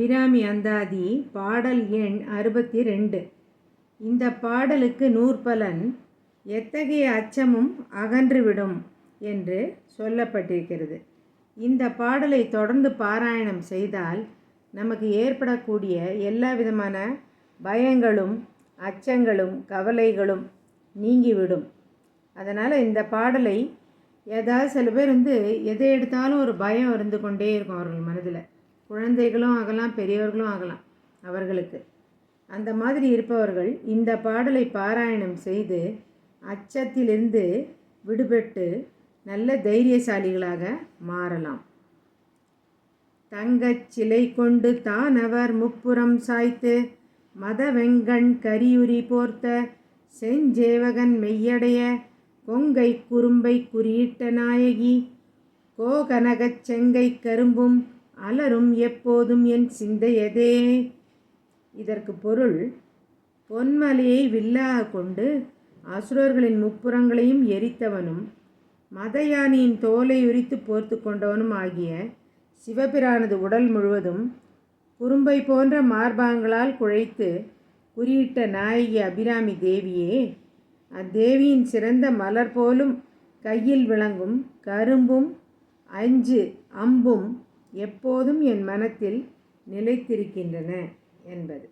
அபிராமி அந்தாதி பாடல் எண் 62. இந்த பாடலுக்கு நூற்பலன் எத்தகைய அச்சமும் அகன்றுவிடும் என்று சொல்லப்பட்டிருக்கிறது. இந்த பாடலை தொடர்ந்து பாராயணம் செய்தால் நமக்கு ஏற்படக்கூடிய எல்லா விதமான பயங்களும் அச்சங்களும் கவலைகளும் நீங்கிவிடும். அதனால் இந்த பாடலை ஏதாவது சில பேர் எதை எடுத்தாலும் ஒரு பயம் இருந்து கொண்டே இருக்கும் அவர்கள் மனதில். குழந்தைகளும் ஆகலாம், பெரியவர்களும் ஆகலாம். அவர்களுக்கு அந்த மாதிரி இருப்பவர்கள் இந்த பாடலை பாராயணம் செய்து அச்சத்திலிருந்து விடுபட்டு நல்ல தைரியசாலிகளாக மாறலாம். தங்கச் சிலை கொண்டு தானவர் முப்புறம் சாய்த்து மதவெங்கண் கரியுரி போர்த்த செஞ்சேவகன் மெய்யடைய கொங்கை குறும்பை குறியிட்ட நாயகி கோகனகச் செங்கை கரும்பும் அலரும் எப்போதும் என் சிந்தையதே. இதற்கு பொருள், பொன்மலையை வில்லாக கொண்டு அசுரர்களின் முப்புறங்களையும் எரித்தவனும் மதயானியின் தோலை உரித்து போர்த்து கொண்டவனும் ஆகிய சிவபிரானது உடல் முழுவதும் குறும்பை போன்ற மார்பாங்களால் குழைத்து குறியிட்ட நாயகி அபிராமி தேவியே, அத்தேவியின் சிறந்த மலர் போலும் கையில் விளங்கும் கரும்பும் அம்பும் எப்போதும் என் மனத்தில் நிலைத்திருக்கின்றன என்பது.